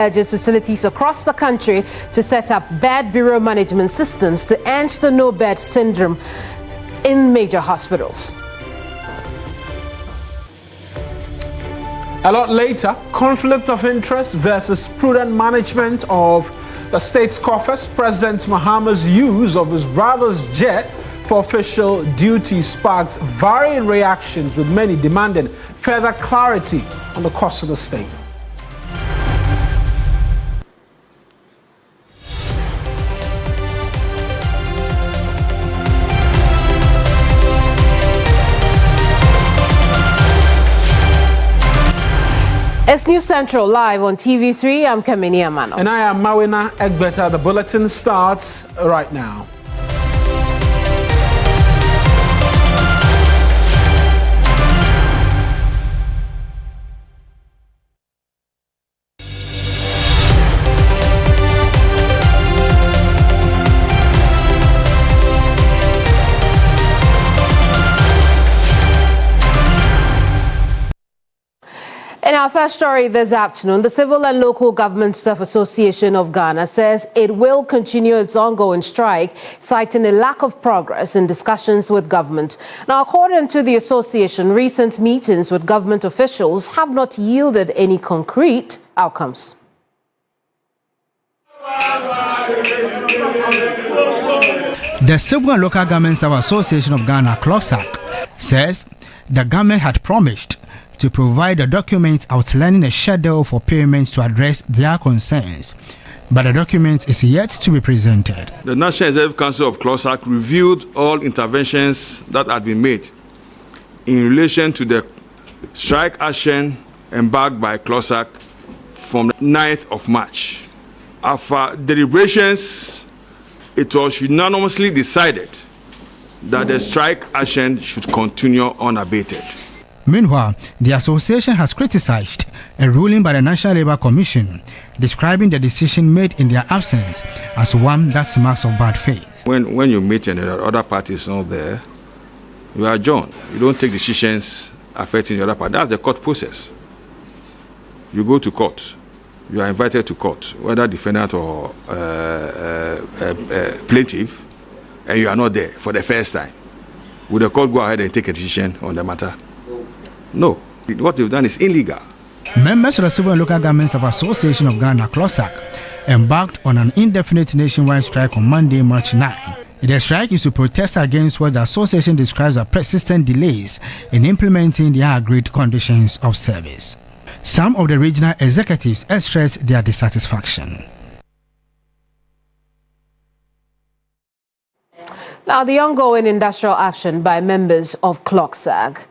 urges facilities across the country to set up bed bureau management systems to end the no-bed syndrome in major hospitals. A lot later, conflict of interest versus prudent management of the state's coffers. President Mahama's use of his brother's jet for official duty sparks varying reactions, with many demanding further clarity on the cost of the state. It's News Central live on TV3. I'm Kamini Amano. And I am Mawina Egbeta. The bulletin starts right now. In our first story this afternoon, the Civil and Local Government Staff Association of Ghana says it will continue its ongoing strike, citing a lack of progress in discussions with government. Now, according to the association, recent meetings with government officials have not yielded any concrete outcomes. The Civil and Local Government Staff Association of Ghana, CLOGSAG, says the government had promised to provide a document outlining a schedule for payments to address their concerns, but the document is yet to be presented. The National Executive Council of CLOGSAG reviewed all interventions that had been made in relation to the strike action embarked by CLOGSAG from the 9th of March. After deliberations, it was unanimously decided that the strike action should continue unabated. Meanwhile, the association has criticized a ruling by the National Labour Commission describing the decision made in their absence as one that smacks of bad faith. When you meet and the other party is not there, you adjourn. You don't take decisions affecting the other party. That's the court process. You go to court. You are invited to court, whether defendant or plaintiff, and you are not there for the first time. Will the court go ahead and take a decision on the matter? No. What they've done is illegal. Members of the Civil and Local Governments of Association of Ghana, CLOGSAG, embarked on an indefinite nationwide strike on Monday, March 9. The strike is to protest against what the association describes as persistent delays in implementing their agreed conditions of service. Some of the regional executives expressed their dissatisfaction. Now, the ongoing industrial action by members of CLOGSAG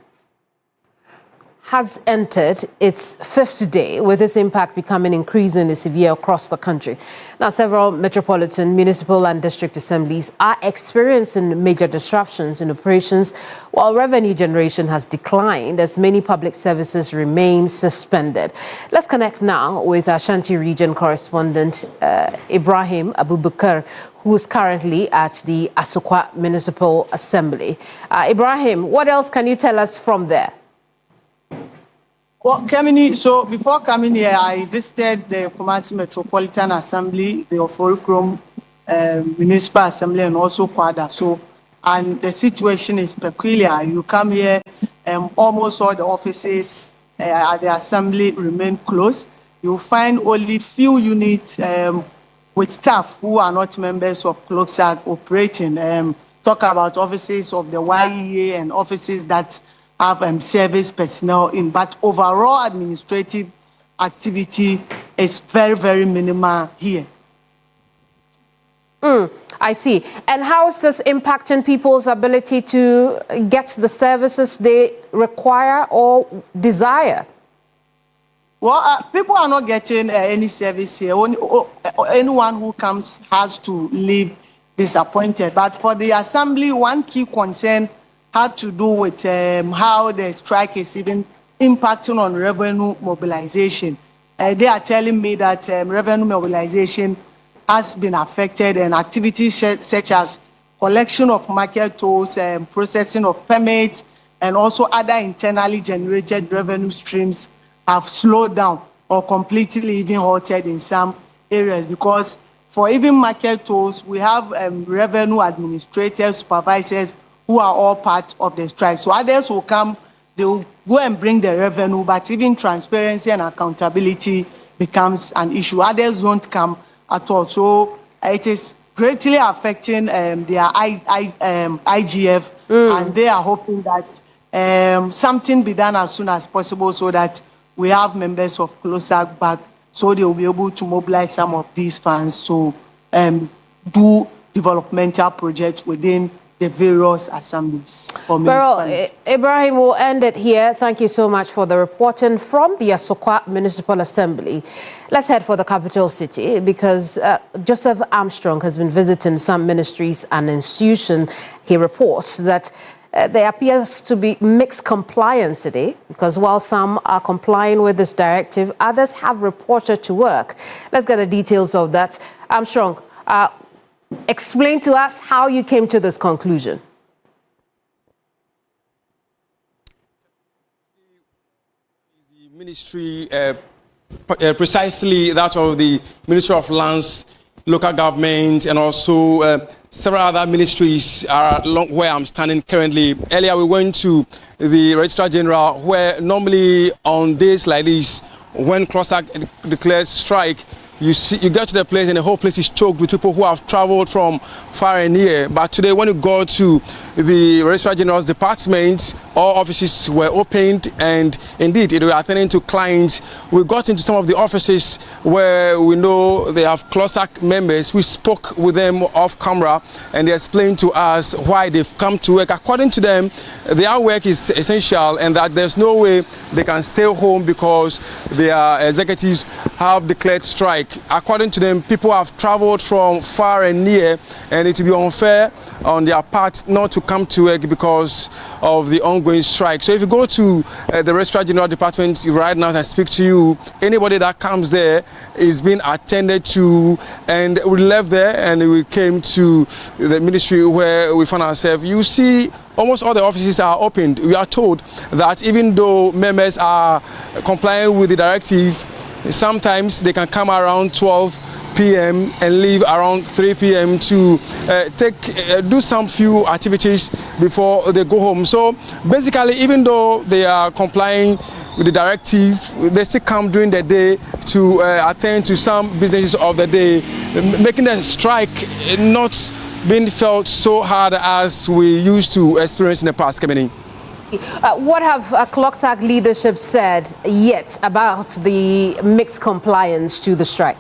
has entered its fifth day, with its impact becoming increasingly severe across the country. Now, several metropolitan, municipal and district assemblies are experiencing major disruptions in operations, while revenue generation has declined as many public services remain suspended. Let's connect now with Ashanti region correspondent Ibrahim Abubakar, who's currently at the Asukwa Municipal Assembly. Ibrahim, what else can you tell us from there? Well, Kamini, so before coming here, I visited the Kumasi Metropolitan Assembly, the Oforikrom Municipal Assembly, and also Kwada. So, and the situation is peculiar. You come here, almost all the offices at the assembly remain closed. You find only few units with staff who are not members of CLOGSAG operating. Talk about offices of the YEA and offices that have service personnel in, but overall administrative activity is very, very minimal here. I see. And how is this impacting people's ability to get the services they require or desire? Well, people are not getting any service here. Anyone who comes has to leave disappointed. But for the assembly, one key concern had to do with how the strike is even impacting on revenue mobilization. They are telling me that revenue mobilization has been affected, and activities such as collection of market tolls, processing of permits, and also other internally generated revenue streams have slowed down. or completely even halted in some areas, because for even market tolls, we have revenue administrators, supervisors who are all part of the strike. So others will come, they will go and bring the revenue, but even transparency and accountability becomes an issue. Others don't come at all. So it is greatly affecting their IGF, and they are hoping that something be done as soon as possible so that we have members of CLOGSAG back, so they will be able to mobilize some of these funds to do developmental projects within the various assemblies or municipalities. Ibrahim, will end it here. Thank you so much for the reporting from the Asokwa Municipal Assembly. Let's head for the capital city, because Joseph Armstrong has been visiting some ministries and institutions. He reports that there appears to be mixed compliance today, because while some are complying with this directive, others have reported to work. Let's get the details of that. Armstrong, explain to us how you came to this conclusion. The ministry, precisely that of the Ministry of Lands, Local Government, and also several other ministries are along where I'm standing currently. Earlier, we went to the Registrar General, where normally on days like this, when CLOGSAG declares strike, you get to the place and the whole place is choked with people who have traveled from far and near. But today, when you go to the Registrar General's department, all offices were opened, and indeed, they were attending to clients. We got into some of the offices where we know they have CLOGSAG members. We spoke with them off camera, and they explained to us why they've come to work. According to them, their work is essential, and that there's no way they can stay home because their executives have declared strike. According to them, people have traveled from far and near, and it will be unfair on their part not to come to work because of the ongoing strike. So if you go to the Registrar General Department right now as I speak to you, anybody that comes there is being attended to, and we left there and we came to the ministry where we found ourselves. You see, almost all the offices are opened. We are told that even though members are complying with the directive, sometimes they can come around 12 p.m. and leave around 3 p.m. to do some few activities before they go home. So basically, even though they are complying with the directive, they still come during the day to attend to some businesses of the day, making the strike not being felt so hard as we used to experience in the past, Kemeni. What have CLOGSAG leadership said yet about the mixed compliance to the strike?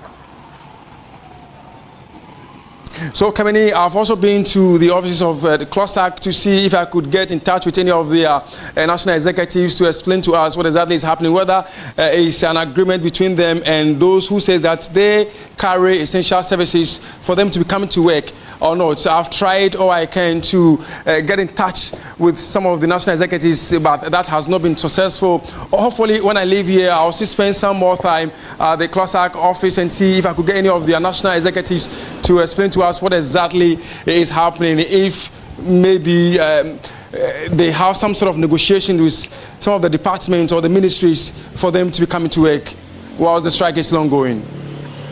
So, Kamini, I've also been to the offices of the CLOGSAG to see if I could get in touch with any of the national executives to explain to us what exactly is happening, whether it's an agreement between them and those who say that they carry essential services for them to be coming to work or not. So I've tried all I can to get in touch with some of the national executives, but that has not been successful. Hopefully, when I leave here, I'll still spend some more time at the CLOGSAG office and see if I could get any of the national executives to explain to us what exactly is happening. If maybe they have some sort of negotiation with some of the departments or the ministries for them to be coming to work whilst the strike is still ongoing.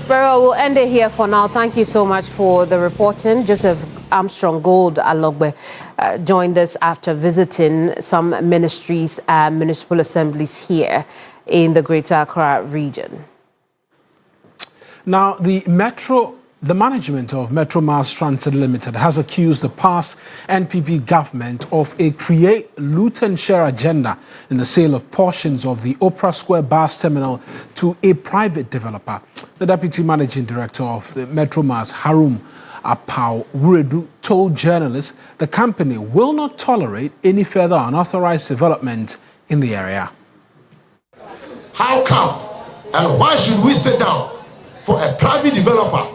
Very well, we'll end it here for now. Thank you so much for the reporting. Joseph Armstrong Gold Alogbe joined us after visiting some ministries and municipal assemblies here in the Greater Accra region. Now, the management of Metro Mass Transit Limited has accused the past NPP government of a create, loot and share agenda in the sale of portions of the Opera Square bus terminal to a private developer. The deputy managing director of the Metro Mass, Harum Apau Wuredu, told journalists the company will not tolerate any further unauthorized development in the area. How come and why should we sit down for a private developer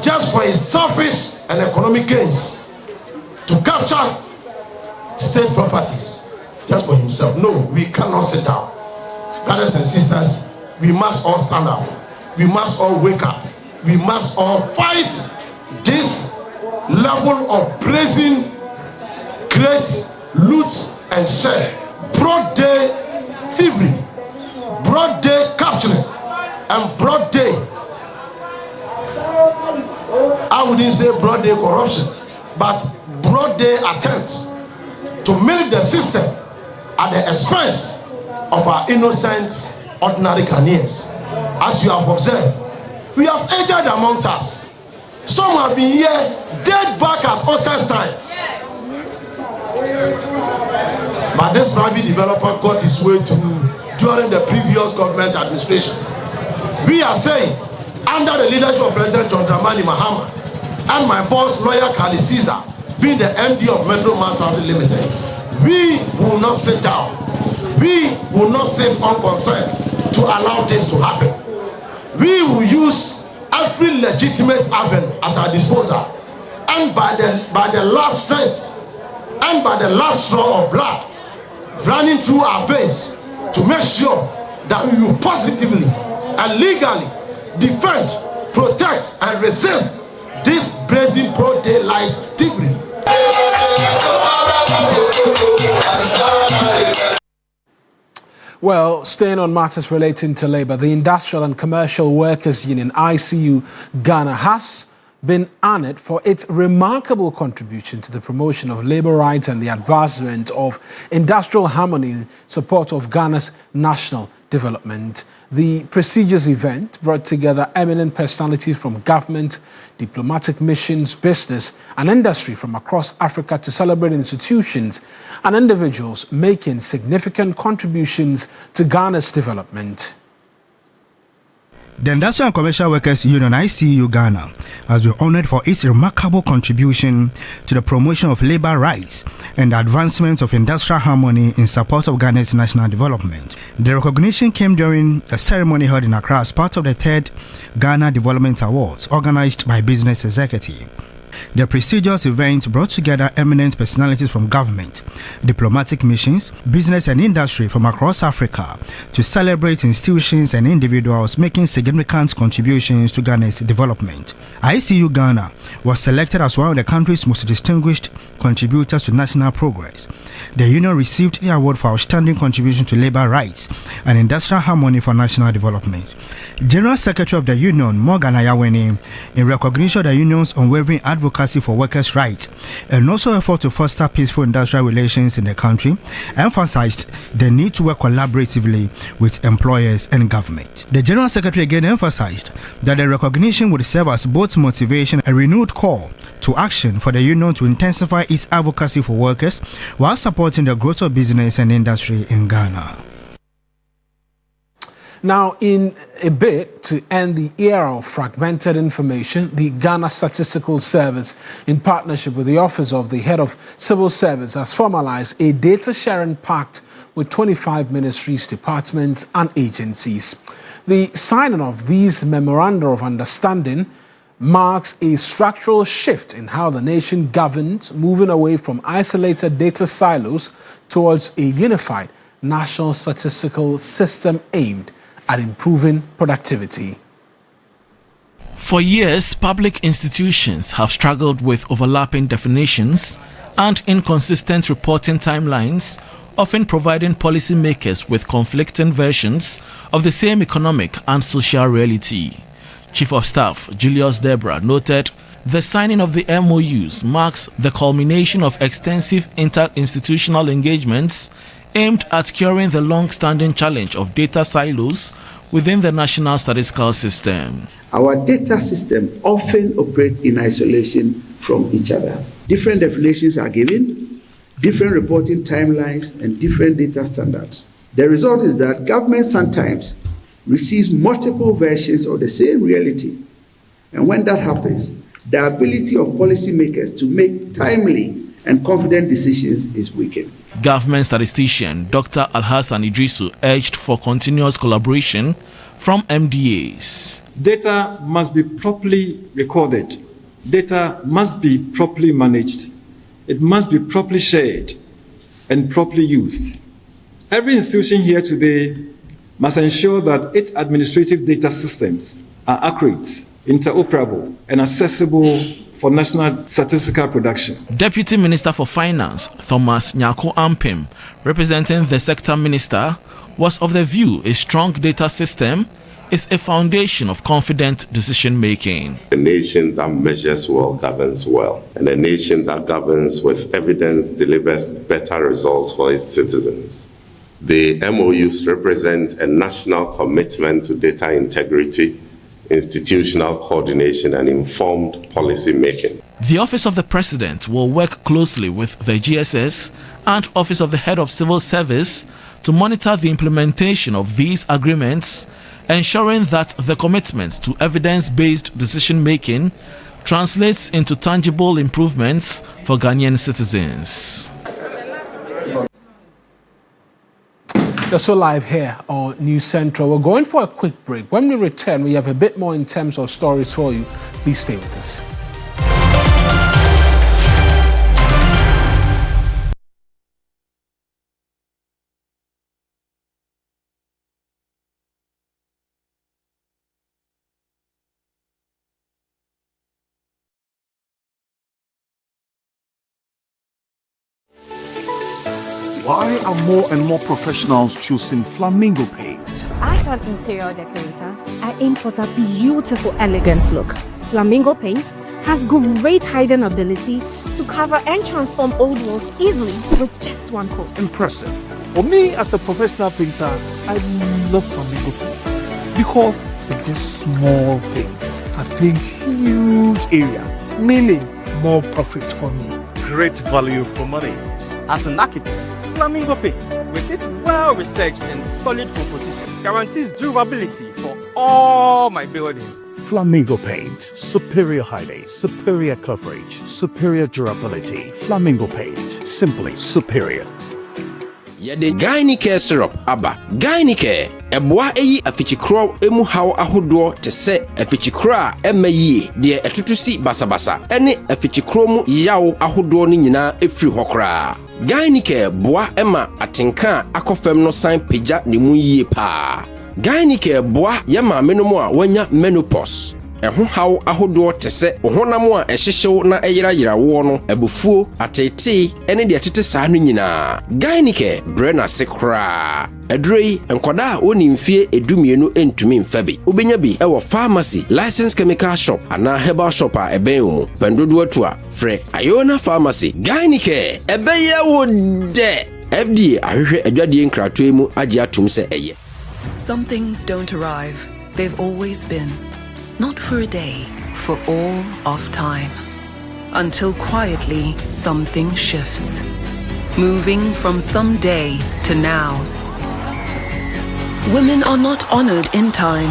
just for his selfish and economic gains to capture state properties just for himself? No, we cannot sit down. Brothers and sisters, we must all stand up. We must all wake up. We must all fight this level of brazen, create, loot, and share. Broad day thievery, broad day capturing and broad day, I wouldn't say broad day corruption, but broad day attempts to milk the system at the expense of our innocent, ordinary Ghanaians. As you have observed, we have aged amongst us. Some have been here dead back at Osas time. But this private developer got his way through during the previous government administration. We are saying, under the leadership of President John Dramani Mahama and my boss, lawyer Kali Caesar, being the MD of Metro Mass Transit Limited, we will not sit down. We will not sit unconcerned to allow this to happen. We will use every legitimate avenue at our disposal, and by the last strength and by the last straw of blood running through our veins, to make sure that we will positively and legally defend, protect, and resist this brazen broad daylight thievery. Well, staying on matters relating to labor, the Industrial and Commercial Workers Union, ICU Ghana, has been honored for its remarkable contribution to the promotion of labor rights and the advancement of industrial harmony in support of Ghana's national development. The prestigious event brought together eminent personalities from government, diplomatic missions, business, and industry from across Africa to celebrate institutions and individuals making significant contributions to Ghana's development. The Industrial and Commercial Workers Union, ICU Ghana, has been honored for its remarkable contribution to the promotion of labor rights and the advancement of industrial harmony in support of Ghana's national development. The recognition came during a ceremony held in Accra as part of the 3rd Ghana Development Awards organized by Business Executive. The prestigious event brought together eminent personalities from government, diplomatic missions, business and industry from across Africa to celebrate institutions and individuals making significant contributions to Ghana's development. ICU Ghana was selected as one of the country's most distinguished contributors to national progress. The union received the award for outstanding contribution to labor rights and industrial harmony for national development. General Secretary of the Union, Morgan Ayaweni, in recognition of the union's unwavering advocacy for workers' rights and also effort to foster peaceful industrial relations in the country, emphasized the need to work collaboratively with employers and government. The General Secretary again emphasized that the recognition would serve as both motivation and renewed call to action for the union to intensify its advocacy for workers while supporting the growth of business and industry in Ghana. Now, in a bid to end the era of fragmented information, the Ghana Statistical Service, in partnership with the Office of the Head of Civil Service, has formalized a data sharing pact with 25 ministries, departments, and agencies. The signing of these memoranda of understanding marks a structural shift in how the nation governs, moving away from isolated data silos towards a unified national statistical system aimed at improving productivity. For years, public institutions have struggled with overlapping definitions and inconsistent reporting timelines, often providing policymakers with conflicting versions of the same economic and social reality. Chief of Staff Julius Debra noted the signing of the MOUs marks the culmination of extensive interinstitutional engagements aimed at curing the long-standing challenge of data silos within the national statistical system. Our data system often operates in isolation from each other. Different definitions are given, different reporting timelines, and different data standards. The result is that government sometimes receives multiple versions of the same reality. And when that happens, the ability of policymakers to make timely and confident decisions is weakened. Government statistician Dr. Alhassan Idrisu urged for continuous collaboration from MDAs. Data must be properly recorded. Data must be properly managed. It must be properly shared and properly used. Every institution here today must ensure that its administrative data systems are accurate, interoperable, and accessible for national statistical production. Deputy Minister for Finance Thomas Nyako Ampim, representing the sector minister, was of the view a strong data system is a foundation of confident decision-making. A nation that measures well governs well, and a nation that governs with evidence delivers better results for its citizens. The MOUs represent a national commitment to data integrity, institutional coordination, and informed policy making. The Office of the President will work closely with the GSS and Office of the Head of Civil Service to monitor the implementation of these agreements, ensuring that the commitment to evidence-based decision-making translates into tangible improvements for Ghanaian citizens. You're so live here on News Central. We're going for a quick break. When we return, we have a bit more in terms of stories for you. Please stay with us. Why are more and more professionals choosing Flamingo paint? As an interior decorator, I aim for that beautiful, elegant look. Flamingo paint has great hiding ability to cover and transform old walls easily with just one coat. Impressive. For me, as a professional painter, I love Flamingo paint because it is small paints that paint huge area, meaning more profit for me. Great value for money. As an architect, Flamingo paint, with its well-researched and solid composition, guarantees durability for all my buildings. Flamingo paint, superior hiding, superior coverage, superior durability. Flamingo paint, simply superior. Yede Gynecare syrup aba. Gynecare eboa eyi afichikro emu haw ahodo te se afichikro emayi de etutusi basabasa ene afichikro mu yaw ahodo ni nyina efiri hokra. Gynecare boa ema atenka akofem no san peja ne mu yie pa. Gynecare boa yama menomu a wanya menopause. Eho haw ahodo te se ohonam a ehyehyew na eyirayira wo no abufuo atete ene de atete saa no nyina. Gynecare brena sekra adrei enkoda oni mfie edumienu entumi mfabi obenya bi ewo pharmacy licensed chemical shop ana herbal shop a eben mu pendodo atu a frɛ Ayona pharmacy. Gynecare ebeye wo de FDA ahwehwe adwade nkratoe mu agye atum se eye. Some things don't arrive, they've always been. Not for a day, for all of time. Until quietly something shifts. Moving from someday to now. Women are not honored in time.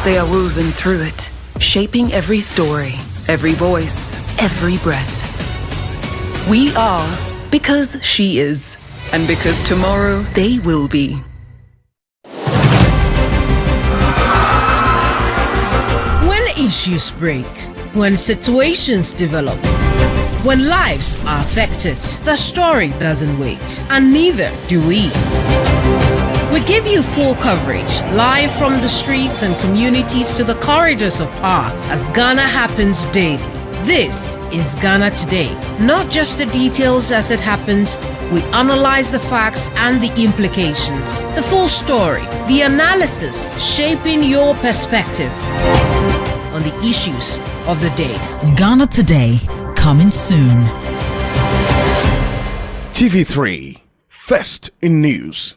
They are woven through it, shaping every story, every voice, every breath. We are because she is, and because tomorrow they will be. Issues break, when situations develop, when lives are affected, the story doesn't wait, and neither do we. We give you full coverage, live from the streets and communities to the corridors of power as Ghana happens daily. This is Ghana Today. Not just the details as it happens, we analyze the facts and the implications. The full story, the analysis shaping your perspective on the issues of the day. Ghana Today, coming soon. TV3, first in news.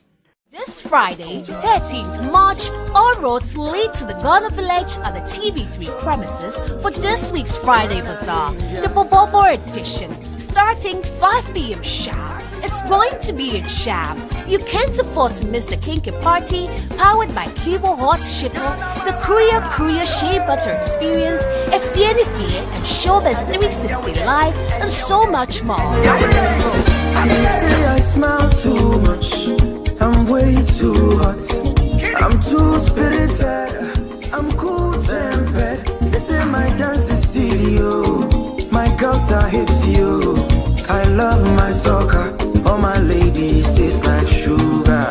This Friday, 13th March, all roads lead to the Ghana Village at the TV3 premises for this week's Friday Bazaar, the Bobobo edition, starting 5 p.m. sharp. It's going to be in Sham. You can't afford to miss the Kinky Party, powered by Kivo Hot Shittle, the Courier Shea Butter Experience, Efieni Fie, and Showbiz 360 Live, and so much more. I smile too much. I'm way too hot. I'm too spirited. I'm cool tempered. They say my dance is silly, yo. My girls are hips, yo. I love my soccer. All my ladies taste like sugar.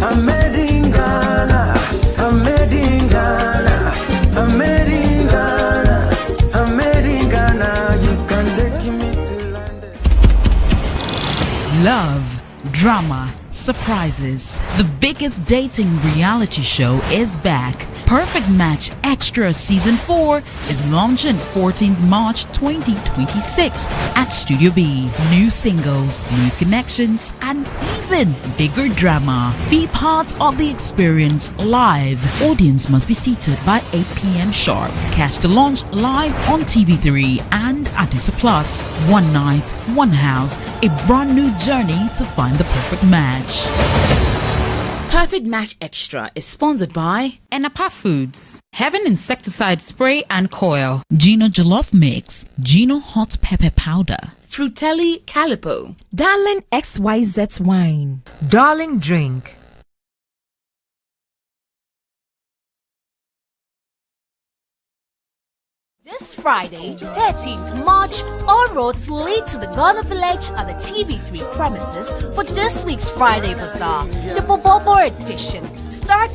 I'm made in Ghana. I'm made in Ghana. I'm made in Ghana. I'm made in Ghana. You can take me to London. Love, drama, surprises. The biggest dating reality show is back. Perfect Match Extra Season 4 is launching 14th March 2026 at Studio B. New singles, new connections, and even bigger drama. Be part of the experience live. Audience must be seated by 8 p.m. sharp. Catch the launch live on TV3 and Adisa Plus. One night, one house, a brand new journey to find the perfect match. Perfect Match Extra is sponsored by Enapa Foods, Heaven Insecticide Spray and Coil, Gino Jollof Mix, Gino Hot Pepper Powder, Frutelli Calipo, Darling XYZ Wine, Darling Drink. This Friday, 13th March, all roads lead to the Ghana Village at the TV3 premises for this week's Friday Bazaar, the Bobobo edition. Starts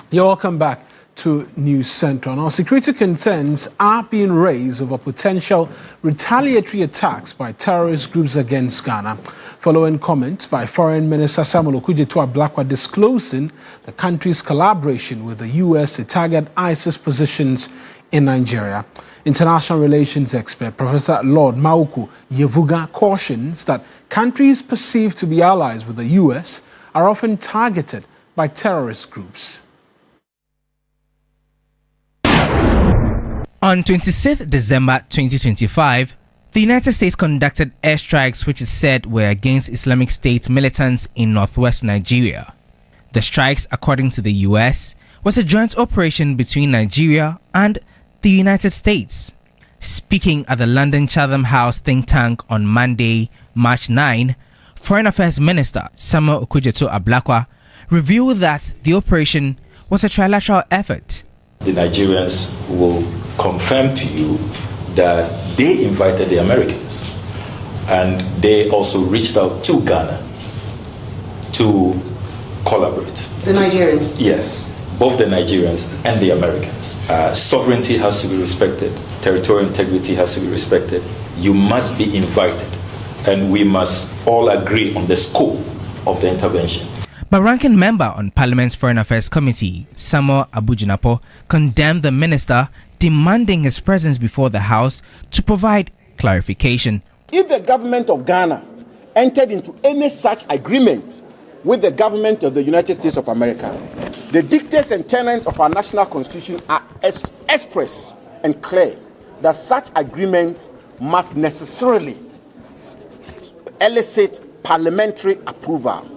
You're welcome back to News Central. Now, security concerns are being raised over potential retaliatory attacks by terrorist groups against Ghana, following comments by Foreign Minister Samuel Okudzeto-Ablakwa disclosing the country's collaboration with the U.S. to target ISIS positions in Nigeria. International relations expert Professor Lord Mauku Yevuga cautions that countries perceived to be allies with the U.S. are often targeted by terrorist groups. On 26th December 2025, the United States conducted airstrikes which is said were against Islamic State militants in northwest Nigeria. The strikes, according to the US, was a joint operation between Nigeria and the United States. Speaking at the London Chatham House think tank on Monday, March 9, Foreign Affairs Minister Samuel Okudzeto-Ablakwa revealed that the operation was a trilateral effort. The Nigerians will confirm to you that they invited the Americans and they also reached out to Ghana to collaborate. The Nigerians? Yes, both the Nigerians and the Americans. Sovereignty has to be respected, territorial integrity has to be respected. You must be invited, and we must all agree on the scope of the intervention. But ranking member on Parliament's Foreign Affairs Committee, Samuel Abujinapo, condemned the minister, demanding his presence before the House to provide clarification. If the government of Ghana entered into any such agreement with the government of the United States of America, the dictates and tenets of our national constitution are express and clear that such agreements must necessarily elicit parliamentary approval.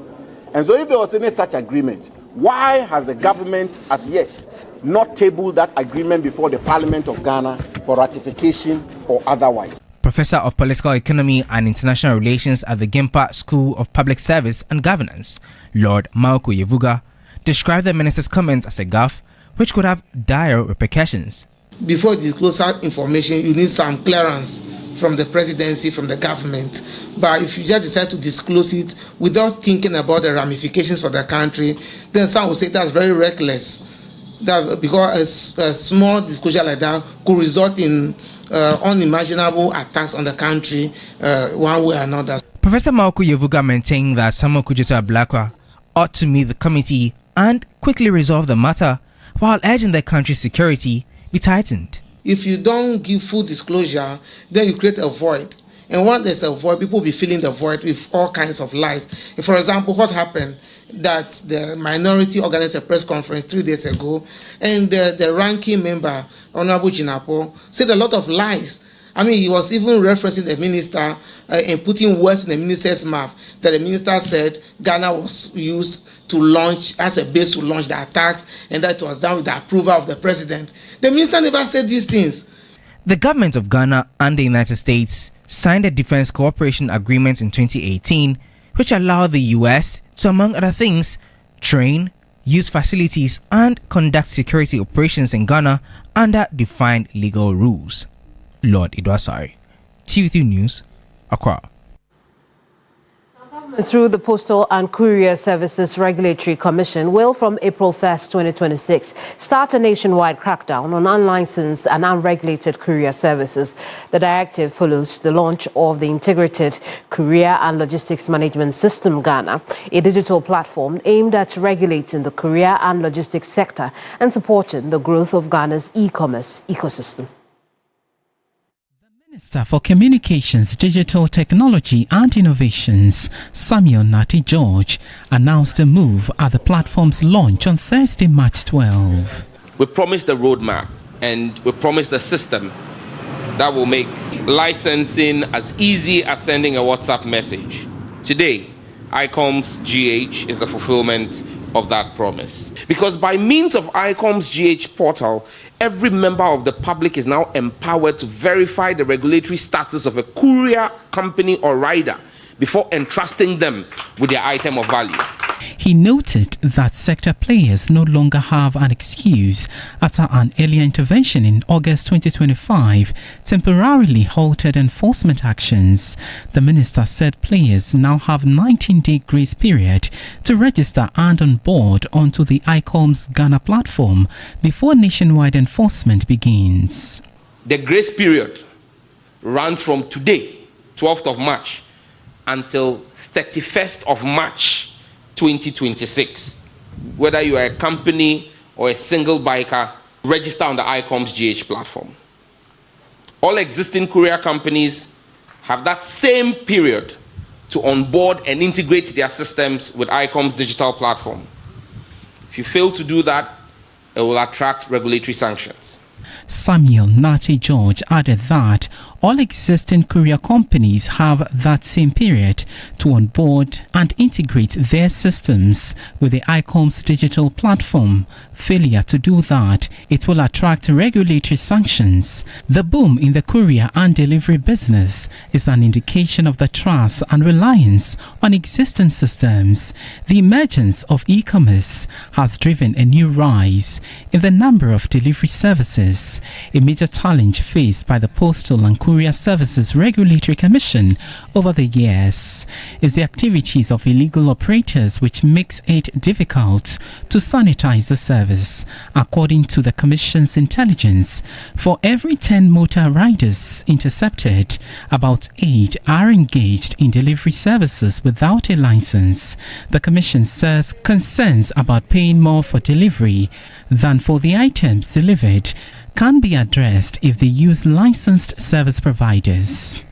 And so if there was any such agreement, why has the government as yet not tabled that agreement before the Parliament of Ghana for ratification or otherwise? Professor of Political Economy and International Relations at the Gimpa School of Public Service and Governance, Lord Mauku Yevuga, described the minister's comments as a gaffe which could have dire repercussions. Before you disclose that information, you need some clearance from the presidency, from the government. But if you just decide to disclose it without thinking about the ramifications for the country, then some will say that's very reckless. That because a small disclosure like that could result in unimaginable attacks on the country one way or another. Professor Mauku Yevuga maintained that Samuel Okudzeto-Ablakwa ought to meet the committee and quickly resolve the matter, while urging the country's security be tightened. If you don't give full disclosure, then you create a void. And once there's a void, people will be filling the void with all kinds of lies. For example, what happened that the minority organized a press conference 3 days ago, and the ranking member, Honorable Jinapo, said a lot of lies. I mean, he was even referencing the minister and putting words in the minister's mouth, that the minister said Ghana was used to launch, as a base to launch the attacks, and that was done with the approval of the president. The minister never said these things. The government of Ghana and the United States signed a defense cooperation agreement in 2018, which allowed the US to, among other things, train, use facilities, and conduct security operations in Ghana under defined legal rules. Lord Idwasari, TV3 News, Accra. Through the Postal and Courier Services Regulatory Commission will, from April 1st, 2026, start a nationwide crackdown on unlicensed and unregulated courier services. The directive follows the launch of the Integrated Courier and Logistics Management System Ghana, a digital platform aimed at regulating the courier and logistics sector and supporting the growth of Ghana's e-commerce ecosystem. Minister for Communications, Digital Technology and Innovations, Samuel Nati George, announced a move at the platform's launch on Thursday, March 12. We promised the roadmap and we promised the system that will make licensing as easy as sending a WhatsApp message. Today, ICOM's GH is the fulfillment of that promise. Because by means of ICOM's GH portal, every member of the public is now empowered to verify the regulatory status of a courier company or rider before entrusting them with their item of value. He noted that sector players no longer have an excuse after an earlier intervention in August 2025 temporarily halted enforcement actions. The minister said players now have 19-day grace period to register and onboard onto the ICOM's Ghana platform before nationwide enforcement begins. The grace period runs from today, 12th of March, until 31st of March 2026. Whether you are a company or a single biker, register on the ICOM's GH platform. All existing courier companies have that same period to onboard and integrate their systems with ICOM's digital platform. If you fail to do that, it will attract regulatory sanctions. Samuel Nati George added that all existing courier companies have that same period to onboard and integrate their systems with the ICOM's digital platform. Failure to do that, it will attract regulatory sanctions. The boom in the courier and delivery business is an indication of the trust and reliance on existing systems. The emergence of e-commerce has driven a new rise in the number of delivery services. A major challenge faced by the Postal and Courier Services Regulatory Commission over the years is the activities of illegal operators, which makes it difficult to sanitize the service. According to the Commission's intelligence, for every 10 motor riders intercepted, about 8 are engaged in delivery services without a license. The Commission says concerns about paying more for delivery than for the items delivered can be addressed if they use licensed service providers.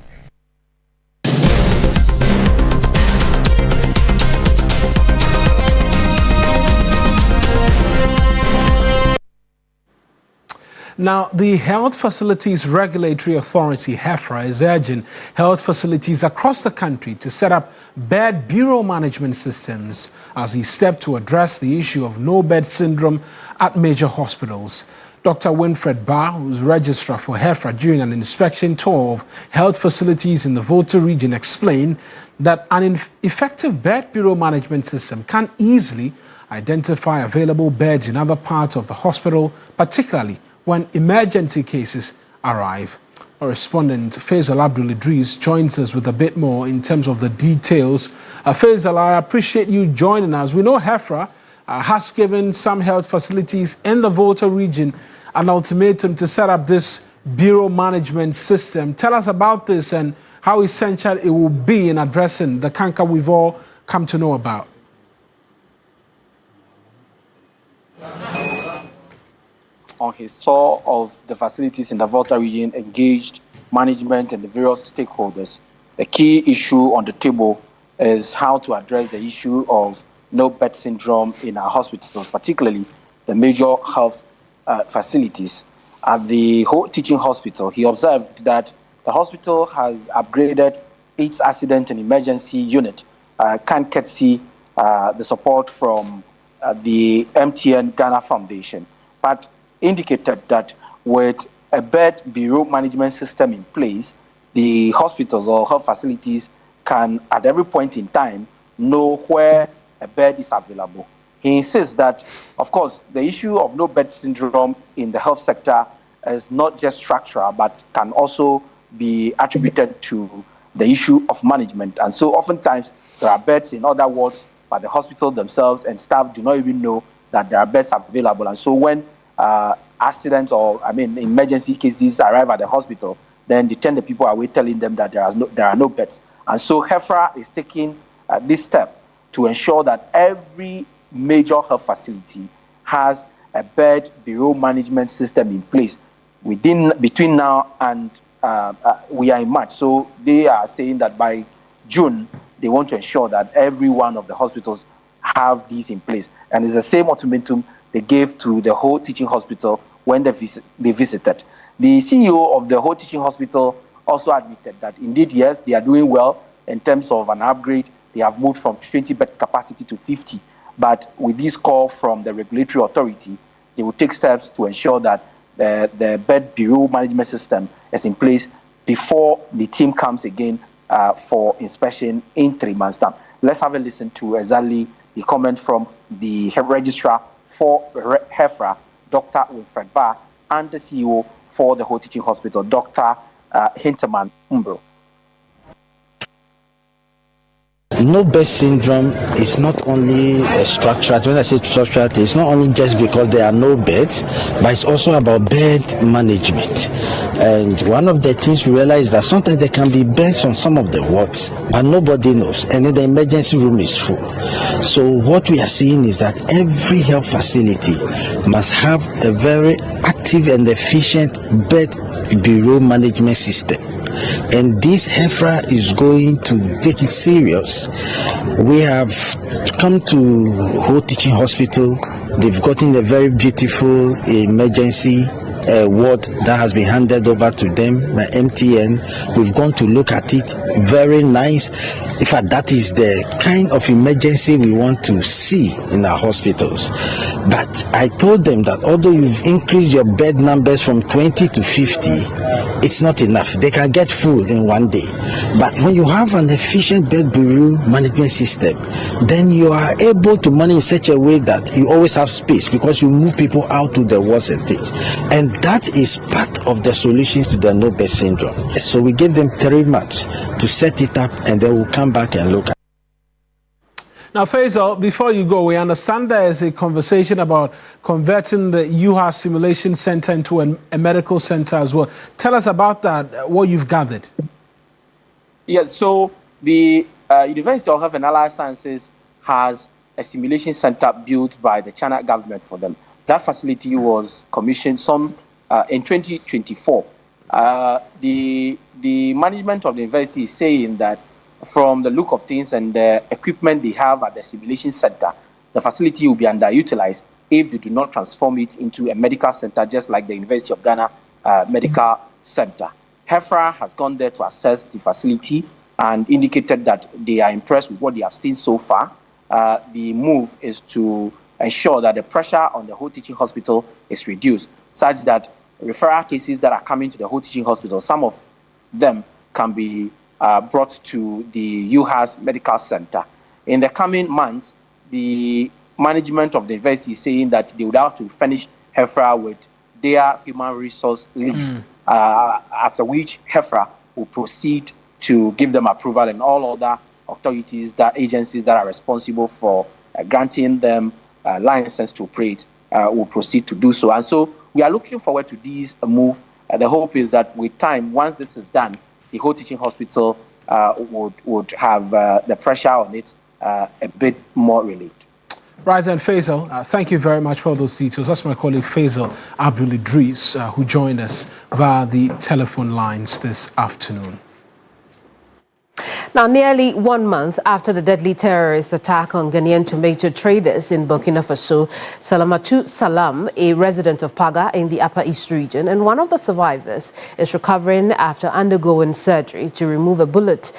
Now, the Health Facilities Regulatory Authority, HEFRA, is urging health facilities across the country to set up bed bureau management systems as a step to address the issue of no-bed syndrome at major hospitals. Dr. Winfred Barr, who's registrar for HEFRA during an inspection tour of health facilities in the Volta region, explained that an effective bed bureau management system can easily identify available beds in other parts of the hospital, particularly when emergency cases arrive. Correspondent Faisal Abdul Idris joins us with a bit more in terms of the details. Faisal, I appreciate you joining us. We know HEFRA has given some health facilities in the Volta region an ultimatum to set up this bureau management system. Tell us about this and how essential it will be in addressing the canker we've all come to know about. On his tour of the facilities in the Volta region, engaged management and the various stakeholders, the key issue on the table is how to address the issue of no-bed syndrome in our hospitals, particularly the major health facilities. At the teaching hospital, he observed that the hospital has upgraded its accident and emergency unit, courtesy the support from the MTN Ghana Foundation, but indicated that with a bed bureau management system in place, the hospitals or health facilities can, at every point in time, know where a bed is available. He insists that, of course, the issue of no bed syndrome in the health sector is not just structural, but can also be attributed to the issue of management. And so oftentimes there are beds in other wards, but the hospital themselves and staff do not even know that there are beds available. And so when accidents or, emergency cases arrive at the hospital, then they turn the people away, telling them that there are no beds. And so HEFRA is taking this step to ensure that every major health facility has a bed bureau management system in place between now and we are in March. So they are saying that by June, they want to ensure that every one of the hospitals have these in place. And it's the same ultimatum they gave to the whole teaching hospital when they visited. The CEO of the whole teaching hospital also admitted that indeed, yes, they are doing well in terms of an upgrade. They have moved from 20 bed capacity to 50. But with this call from the regulatory authority, they will take steps to ensure that the bed bureau management system is in place before the team comes again for inspection in 3 months' time. Let's have a listen to exactly the comment from the registrar for HEFRA, Dr. Winfred Barr, and the CEO for the whole teaching hospital, Dr. Hinterman Umbro. No bed syndrome is not only a structural. When I say structural, it's not only just because there are no beds, but it's also about bed management. And one of the things we realize is that sometimes there can be beds on some of the wards, but nobody knows, and then the emergency room is full. So what we are seeing is that every health facility must have a very active and efficient bed bureau management system. And this HEFRA is going to take it serious. We have come to whole teaching hospital. They've gotten a very beautiful emergency ward that has been handed over to them by MTN. We've gone to look at it. Very nice. In fact, that is the kind of emergency we want to see in our hospitals. But I told them that although you've increased your bed numbers from 20 to 50, it's not enough. They can get full in one day. But when you have an efficient bed bureau management system, then you are able to manage in such a way that you always have space because you move people out to the wards and things. And that is part of the solutions to the no bed syndrome. So we gave them 3 months to set it up, and then we'll come back and look at it. Now, Faisal, before you go, we understand there is a conversation about converting the UHA Simulation Center into a medical center as well. Tell us about that, what you've gathered. Yes, so the University of Health and Allied Sciences has a simulation center built by the China government for them. That facility was commissioned in 2024. The management of the university is saying that from the look of things and the equipment they have at the simulation center, the facility will be underutilized if they do not transform it into a medical center, just like the University of Ghana Medical Center. HEFRA has gone there to assess the facility and indicated that they are impressed with what they have seen so far. The move is to ensure that the pressure on the whole teaching hospital is reduced, such that referral cases that are coming to the whole teaching hospital, some of them can be brought to the UHAS Medical Center. In the coming months, the management of the university is saying that they would have to furnish HEFRA with their human resource list, after which HEFRA will proceed to give them approval, and all other authorities, agencies that are responsible for granting them license to operate will proceed to do so. And so we are looking forward to this move. The hope is that with time, once this is done, the whole teaching hospital would have the pressure on it a bit more relieved. Right then, Faisal, thank you very much for those details. That's my colleague Faisal Abdul Idris, who joined us via the telephone lines this afternoon. Now, nearly 1 month after the deadly terrorist attack on Ghanaian tomato traders in Burkina Faso, Salamatu Salam, a resident of Paga in the Upper East region and one of the survivors, is recovering after undergoing surgery to remove a bullet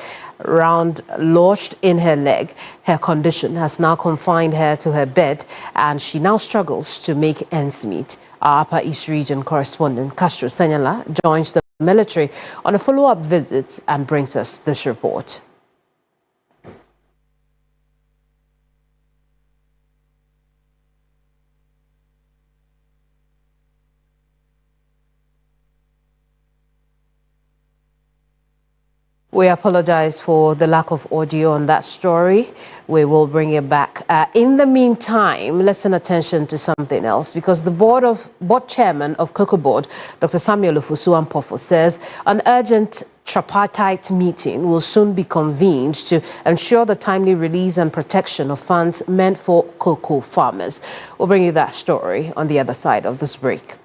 round lodged in her leg. Her condition has now confined her to her bed, and she now struggles to make ends meet. Our Upper East region correspondent, Castro Sanyala, joins the military on a follow-up visit and brings us this report. We apologize for the lack of audio on that story. We will bring it back. In the meantime, let's turn attention to something else because the board chairman of Cocoa Board, Dr. Samuel Ofosu-Ampofo, says an urgent tripartite meeting will soon be convened to ensure the timely release and protection of funds meant for cocoa farmers. We'll bring you that story on the other side of this break.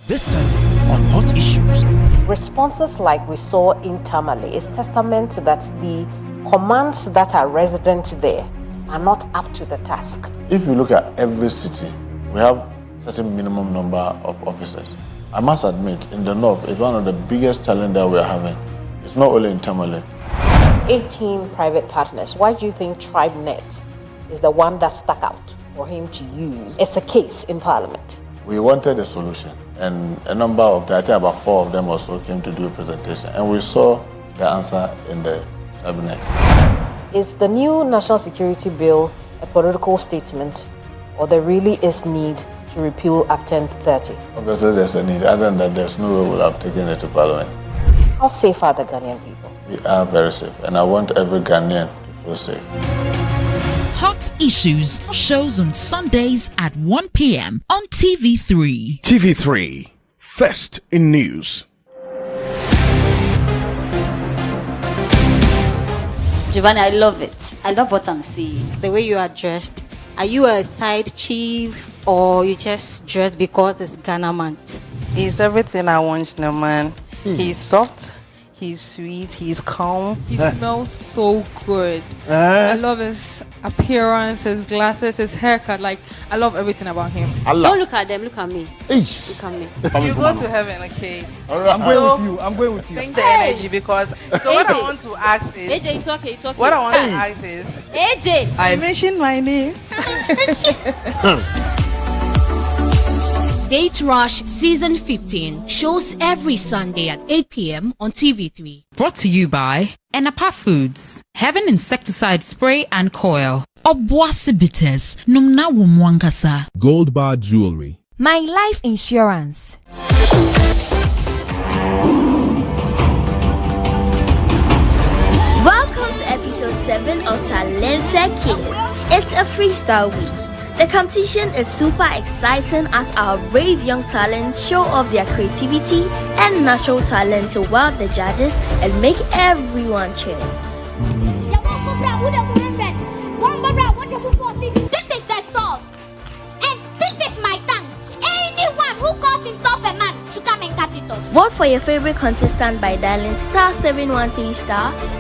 This Sunday on Hot Issues. Responses like we saw in Tamale is testament that the commands that are resident there are not up to the task. If you look at every city, we have certain minimum number of officers. I must admit, in the north, it's one of the biggest challenges that we're having. It's not only in Tamale. 18 private partners. Why do you think TribeNet is the one that stuck out for him to use as a case in Parliament? We wanted a solution, and a number of them, I think about 4 of them also came to do a presentation, and we saw the answer in the cabinet. Is the new national security bill a political statement, or there really is need to repeal Act 1030? Obviously, there's a need. Other than that, there's no way we'll have taken it to Parliament. How safe are the Ghanaian people? We are very safe, and I want every Ghanaian to feel safe. Hot Issues shows on Sundays at 1 p.m. on TV3. TV3, first in news. Giovanni, I love it. I love what I'm seeing. The way you are dressed. Are you a side chief or you just dress because it's Ghana month? He's everything I want in a man. He's soft, he's sweet, he's calm. He smells so good. I love his appearance, his glasses, his haircut. Like, I love everything about him. Don't look at them, look at me. Eish. Look at me. You go to heaven, okay? I'm going with you. I'm going with you. Think the energy because so what I want to ask is AJ, it's okay, it's okay. What I want to ask is AJ. I mentioned my name. Date Rush Season 15 shows every Sunday at 8 p.m. on TV3. Brought to you by Enapa Foods, Heaven Insecticide Spray and Coil. Obuasi Bitters, Numna Wumwankasa. Gold Bar Jewelry. My Life Insurance. Welcome to episode 7 of Talented Kids. It's a freestyle week. The competition is super exciting as our brave young talents show off their creativity and natural talent to wow the judges and make everyone cheer. This is the song, and this is my tongue. Anyone who calls himself a man should come and cut it off. Vote for your favorite contestant by dialing *713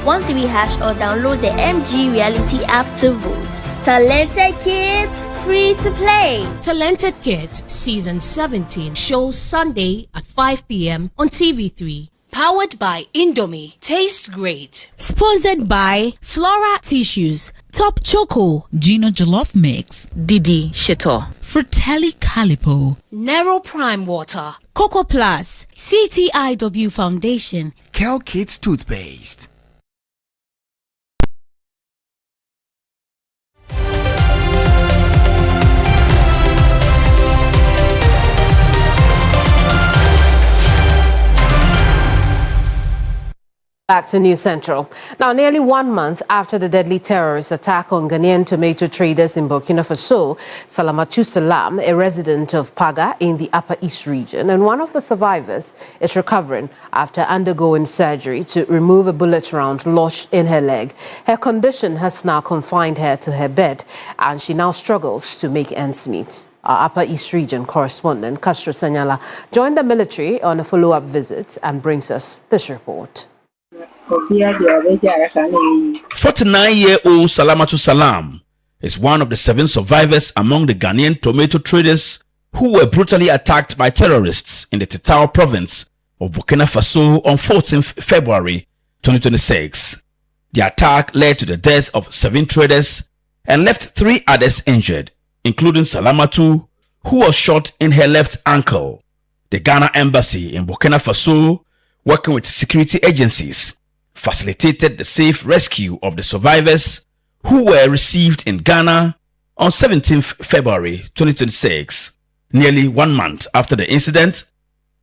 *13# or download the MG Reality app to vote. Talented Kids, free to play. Talented Kids Season 17 shows Sunday at 5 p.m. on TV3. Powered by Indomie. Tastes great. Sponsored by Flora Tissues, Top Choco, Gino Jollof Mix, Didi Shito, Fratelli Calipo, Nero Prime Water, Coco Plus, CTIW Foundation, Kel Kids Toothpaste. Back to News Central. Now, nearly 1 month after the deadly terrorist attack on Ghanaian tomato traders in Burkina Faso, Salamatu Salam, a resident of Paga in the Upper East region, and one of the survivors is recovering after undergoing surgery to remove a bullet round lodged in her leg. Her condition has now confined her to her bed, and she now struggles to make ends meet. Our Upper East region correspondent, Castro Sanyala, joined the military on a follow-up visit and brings us this report. 49-year-old Salamatu Salam is one of the 7 survivors among the Ghanaian tomato traders who were brutally attacked by terrorists in the Tetao province of Burkina Faso on 14th February 2026. The attack led to the death of 7 traders and left 3 others injured, including Salamatu, who was shot in her left ankle. The Ghana Embassy in Burkina Faso, working with security agencies, facilitated the safe rescue of the survivors who were received in Ghana on 17th February 2026. Nearly 1 month after the incident,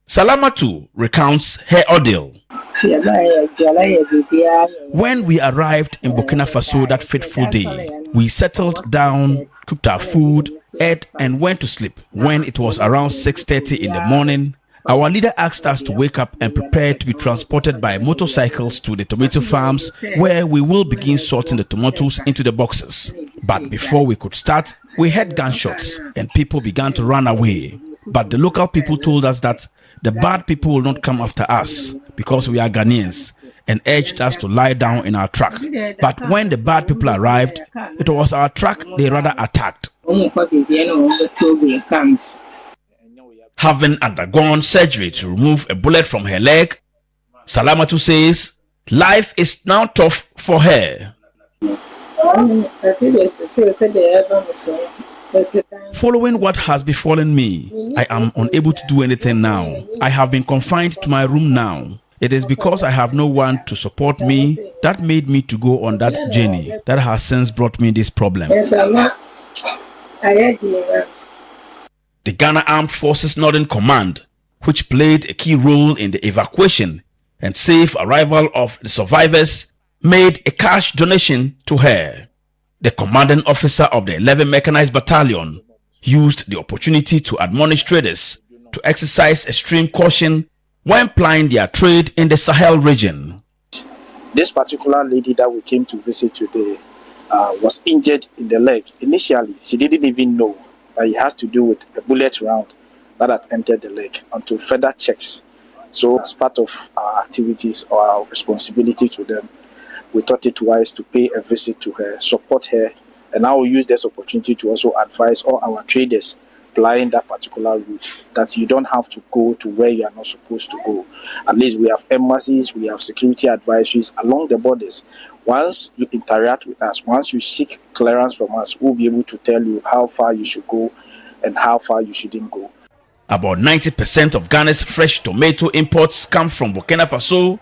Salamatu recounts her ordeal. When we arrived in Burkina Faso that fateful day, we settled down, cooked our food, ate and went to sleep. When it was around 6:30 in the morning, our leader asked us to wake up and prepare to be transported by motorcycles to the tomato farms where we will begin sorting the tomatoes into the boxes. But before we could start, we heard gunshots and people began to run away. But the local people told us that the bad people will not come after us because we are Ghanaians, and urged us to lie down in our truck. But when the bad people arrived, it was our truck they rather attacked. Having undergone surgery to remove a bullet from her leg, Salamatu says life is now tough for her. Following what has befallen me, I am unable to do anything now. I have been confined to my room now. It is because I have no one to support me that made me to go on that journey that has since brought me this problem. The Ghana Armed Forces Northern Command, which played a key role in the evacuation and safe arrival of the survivors, made a cash donation to her. The commanding officer of the 11th Mechanized Battalion used the opportunity to admonish traders to exercise extreme caution when plying their trade in the Sahel region. This particular lady that we came to visit today was injured in the leg. Initially, she didn't even know that it has to do with a bullet round that had entered the leg until further checks. So as part of our activities or our responsibility to them, we thought it wise to pay a visit to her, support her, and I will use this opportunity to also advise all our traders plying that particular route that you don't have to go to where you are not supposed to go. At least we have embassies, we have security advisories along the borders. Once you interact with us, once you seek clearance from us, we'll be able to tell you how far you should go and how far you shouldn't go. About 90% of Ghana's fresh tomato imports come from Burkina Faso,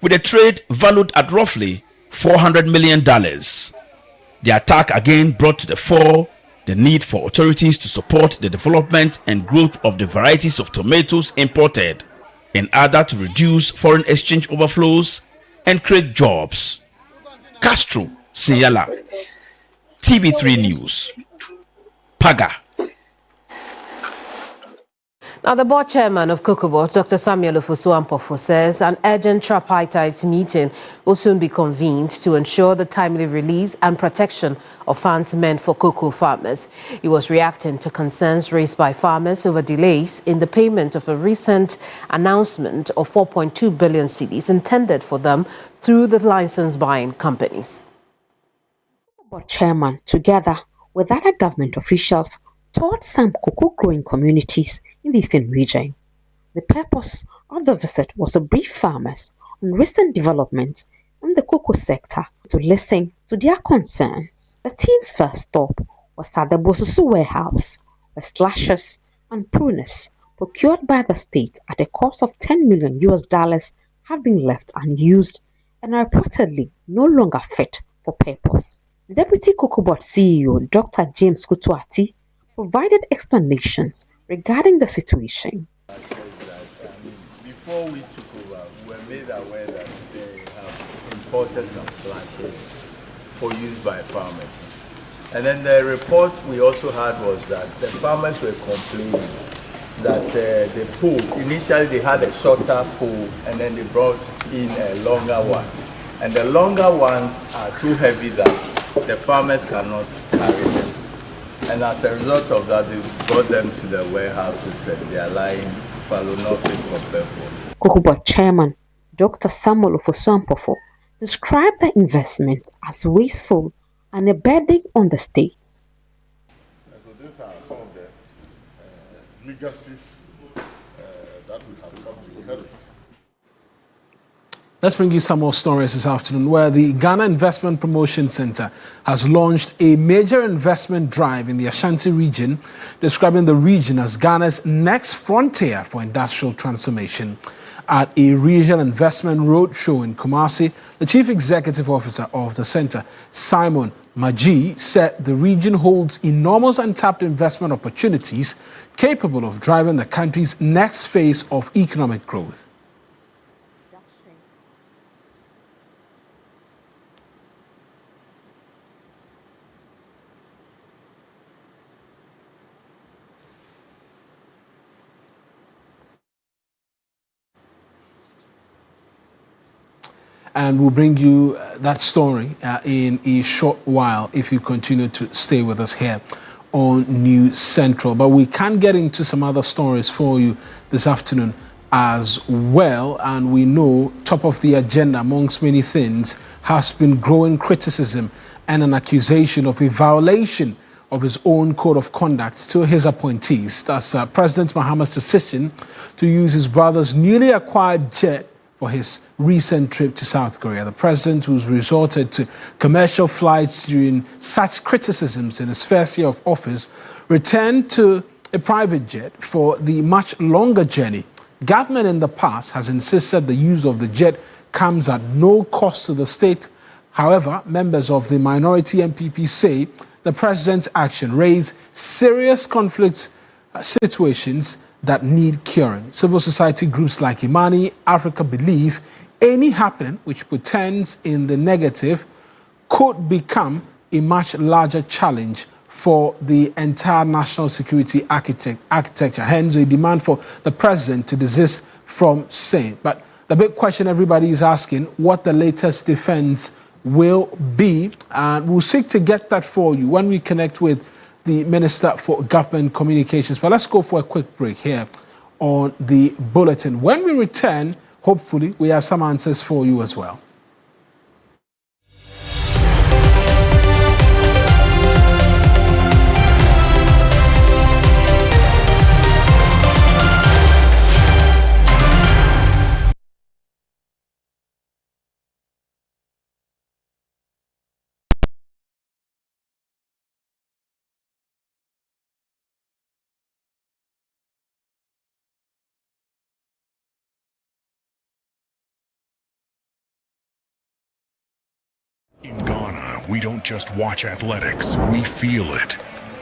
with a trade valued at roughly $400 million. The attack again brought to the fore the need for authorities to support the development and growth of the varieties of tomatoes imported in order to reduce foreign exchange overflows and create jobs. Castro Seyala, TV3 News, Paga. Now, the board chairman of COCOBOT, Dr. Samuel Ofosu-Ampofo, says an urgent tripartite meeting will soon be convened to ensure the timely release and protection of funds meant for cocoa farmers. He was reacting to concerns raised by farmers over delays in the payment of a recent announcement of 4.2 billion cedis intended for them through the license buying companies. COCOBOT chairman, together with other government officials, toured some cocoa growing communities in the eastern region. The purpose of the visit was to brief farmers on recent developments in the cocoa sector to listen to their concerns. The team's first stop was at the Bosusu warehouse, where slashes and pruners procured by the state at a cost of $10 million have been left unused and are reportedly no longer fit for purpose. The Deputy COCOBOT CEO, Dr. James Kutuati, provided explanations regarding the situation. Before we took over, we were made aware that they have imported some slashes for use by farmers. And then the report we also had was that the farmers were complaining that the poles, initially they had a shorter pole and then they brought in a longer one. And the longer ones are so heavy that the farmers cannot carry them. And as a result of that, they brought them to the warehouses and they are lying fallow, not fit for purpose. COCOBOT chairman Dr. Samuel Ofosu-Ampofo described the investment as wasteful and a burden on the state. So these are some of the legacies that we have come to inherit. Let's bring you some more stories this afternoon, where the Ghana Investment Promotion Center has launched a major investment drive in the Ashanti region, describing the region as Ghana's next frontier for industrial transformation. At a regional investment roadshow in Kumasi, the chief executive officer of the center, Simon Maji, said the region holds enormous untapped investment opportunities capable of driving the country's next phase of economic growth. And we'll bring you that story in a short while if you continue to stay with us here on News Central. But we can get into some other stories for you this afternoon as well. And we know top of the agenda, amongst many things, has been growing criticism and an accusation of a violation of his own code of conduct to his appointees. That's President Mahama's decision to use his brother's newly acquired jet for his recent trip to South Korea. The president, who's resorted to commercial flights during such criticisms in his first year of office, returned to a private jet for the much longer journey. Government in the past has insisted the use of the jet comes at no cost to the state. However, members of the minority MPP say the president's action raised serious conflict situations that need curing. Civil society groups like Imani Africa believe any happening which portends in the negative could become a much larger challenge for the entire national security architecture. Hence, a demand for the president to desist from saying. But the big question everybody is asking, what the latest defense will be, and we'll seek to get that for you when we connect with the Minister for Government Communications. But let's go for a quick break here on the bulletin. When we return, hopefully, we have some answers for you as well. In Ghana, we don't just watch athletics, we feel it.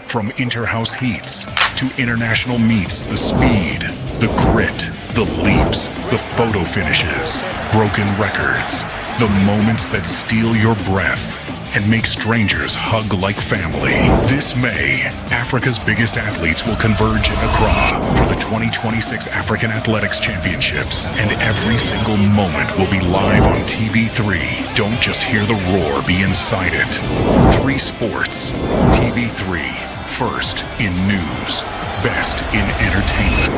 From inter-house heats to international meets, the speed, the grit, the leaps, the photo finishes, broken records, the moments that steal your breath and make strangers hug like family. This May, Africa's biggest athletes will converge in Accra for the 2026 African Athletics Championships, and every single moment will be live on TV3. Don't just hear the roar, be inside it. 3 Sports, TV3, first in news, best in entertainment.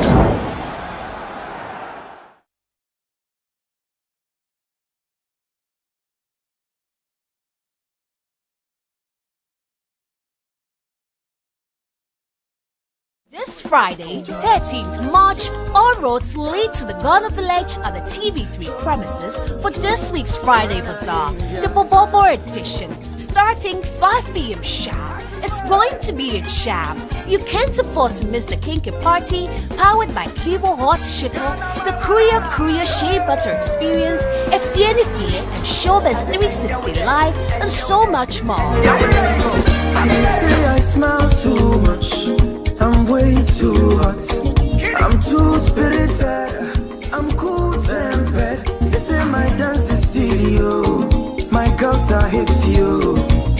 This Friday, 13th March, all roads lead to the Ghana Village at the TV3 premises for this week's Friday Bazaar, the Bobobo edition, starting 5 p.m. sharp. It's going to be a jam. You can't afford to miss the Kinky Party, powered by Kibo Hot Shittle, the Courier Shea Butter Experience, Efiene Fie, and Showbiz 360 Live, and so much more. I smile too much. I'm way too hot. I'm too spirited. I'm cool tempered. They say my dance is silly, yo. My girls are hips, yo.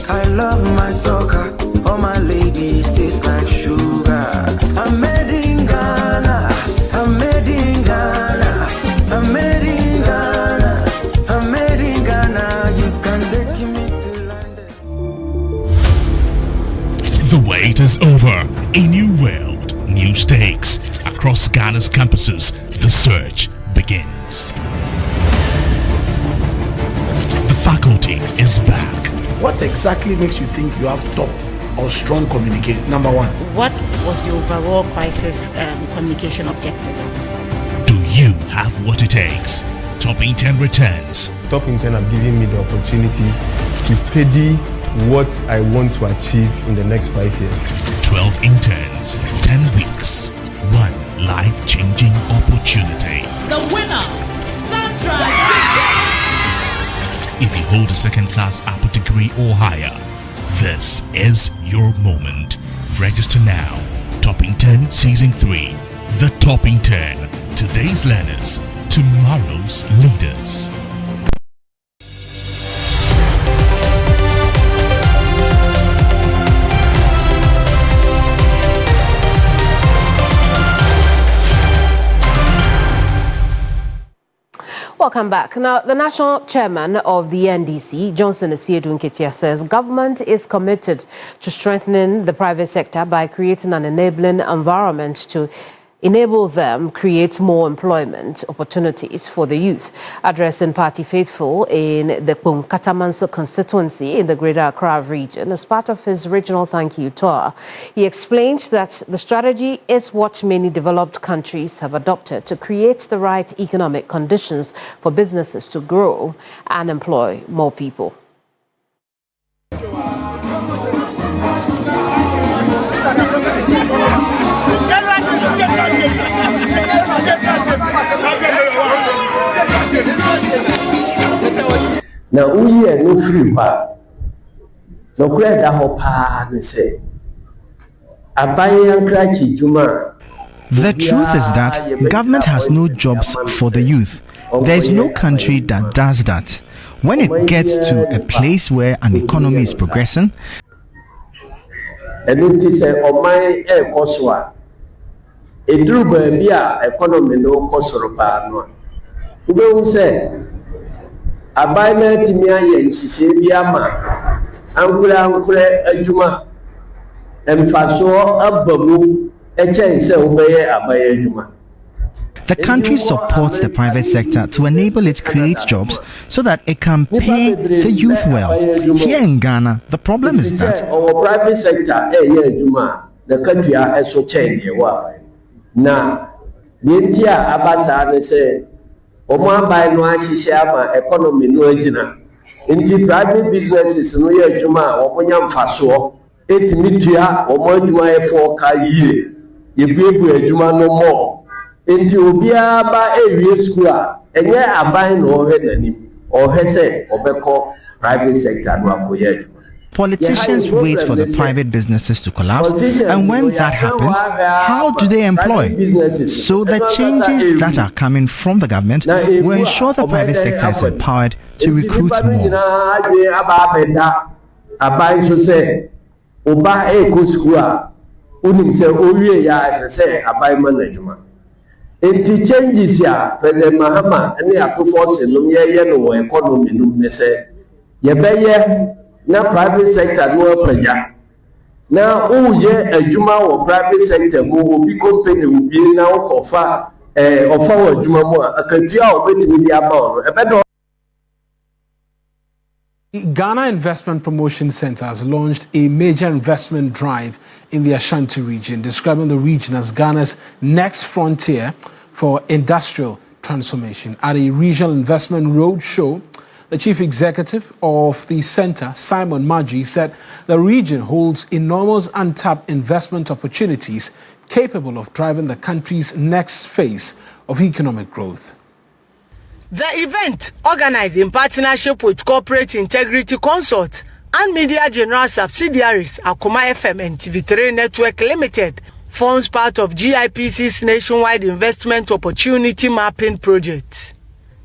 I love my soccer. All my ladies taste like sugar. I'm made in Ghana. I'm made in Ghana. I'm made in Ghana. I'm made in Ghana. You can take me to London. The wait is over. A new world, new stakes. Across Ghana's campuses, the search begins. The faculty is back. What exactly makes you think you have top or strong communication? Number one. What was your overall crisis communication objective? Do you have what it takes? Topping 10 returns. Topping 10 have given me the opportunity to study what I want to achieve in the next 5 years. 12 interns, 10 weeks, one life-changing opportunity. The winner, Sandra. If you hold a second-class Apple degree or higher, this is your moment. Register now. Topping 10 Season 3. The Topping 10. Today's learners, tomorrow's leaders. Welcome back. Now, the national chairman of the NDC, Johnson Asiedu Nketia, says government is committed to strengthening the private sector by creating an enabling environment to enable them create more employment opportunities for the youth. Addressing party faithful in the Katamanso constituency in the Greater Accra region as part of his regional thank you tour, he explained that the strategy is what many developed countries have adopted to create the right economic conditions for businesses to grow and employ more people. Now, we are no free bar. No credit that hope and say, I buy and crack Juma. The truth is that government has no jobs for the youth. There is no country that does that. When it gets to a place where an economy is progressing, and it is a my air coswa. A drew baby economy no cosoropa no. You will say, I buy my Timia and Sisiama, Uncle Ajuma, and Faso Abamu, a chance obey Abaya Juma. the country supports the private sector to enable it to create jobs so that it can pay the youth well. Here in Ghana, the problem is that our private sector, the country has so changed. Now, the India Abasa say, Oma by no Ashishama economy no agina. Into private businesses, no year Juma, or Ponyam Faso, 8 Mitria, or more Juma for Kaye. You be Juma no more. Into Ubia by a school, and yet I buy no head or Hesse or Beko private sector. Politicians wait for the private businesses to collapse, and when that happens, how do they employ? So the changes that are coming from the government will ensure the private sector is empowered to recruit more. It changes ya President Mahama and the force in no economy no say ye na private sector no praja na uye adwuma wo private sector mo obi company wo bi na wo kofa ofa wo adwuma mo akatua obetimi di aba no ebedo. The Ghana Investment Promotion Center has launched a major investment drive in the Ashanti region, describing the region as Ghana's next frontier for industrial transformation. At a regional investment roadshow, the chief executive of the center, Simon Maggi, said the region holds enormous untapped investment opportunities capable of driving the country's next phase of economic growth. The event, organized in partnership with Corporate Integrity Consult and Media General subsidiaries Akuma FM and TV3 Network Limited, forms part of GIPC's nationwide investment opportunity mapping project.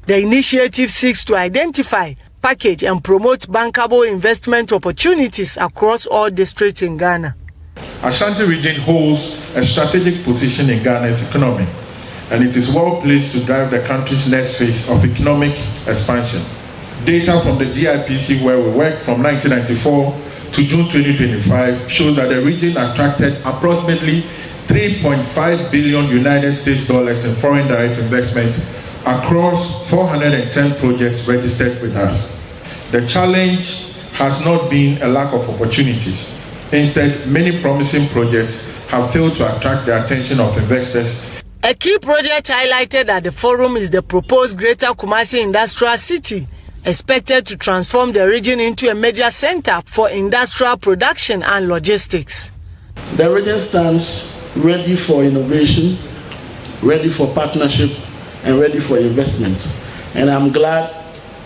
The initiative seeks to identify, package and promote bankable investment opportunities across all districts in Ghana. Ashanti region holds a strategic position in Ghana's economy, and it is well placed to drive the country's next phase of economic expansion. Data from the GIPC, where we worked from 1994 to June 2025, shows that the region attracted approximately $3.5 billion United States dollars in foreign direct investment across 410 projects registered with us. The challenge has not been a lack of opportunities. Instead, many promising projects have failed to attract the attention of investors. A key project highlighted at the forum is the proposed Greater Kumasi Industrial City, expected to transform the region into a major center for industrial production and logistics. The region stands ready for innovation, ready for partnership, and ready for investment. And I'm glad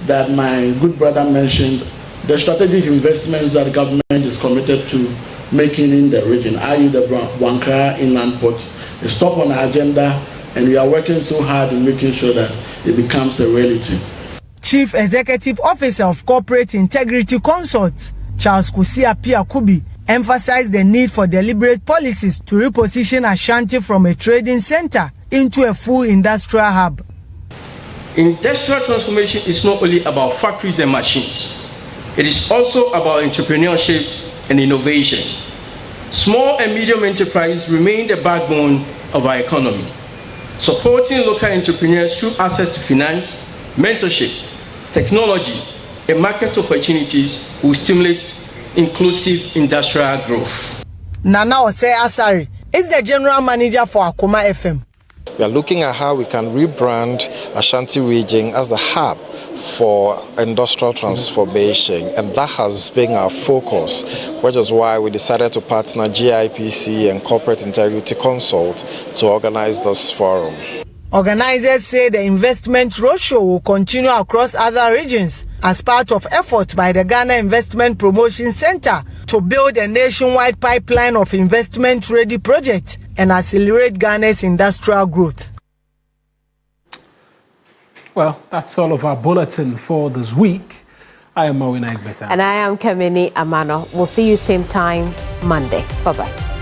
that my good brother mentioned the strategic investments that the government is committed to making in the region, i.e. the Wankara Inland Port, is top on our agenda, and we are working so hard in making sure that it becomes a reality. Chief Executive Officer of Corporate Integrity Consult, Charles Kusia Piakubi, emphasized the need for deliberate policies to reposition Ashanti from a trading center into a full industrial hub. Industrial transformation is not only about factories and machines. It is also about entrepreneurship and innovation. Small and medium enterprises remain the backbone of our economy. Supporting local entrepreneurs through access to finance, mentorship, technology, and market opportunities will stimulate inclusive industrial growth. Nana Ose Asari is the general manager for Akuma FM. We are looking at how we can rebrand Ashanti region as the hub for industrial transformation, and that has been our focus, which is why we decided to partner GIPC and Corporate Integrity Consult to organize this forum. Organizers say the investment roadshow will continue across other regions as part of efforts by the Ghana Investment Promotion Center to build a nationwide pipeline of investment-ready projects and accelerate Ghana's industrial growth. Well, that's all of our bulletin for this week. I am Mawina Egbeta. And I am Kamini Amano. We'll see you same time Monday. Bye-bye.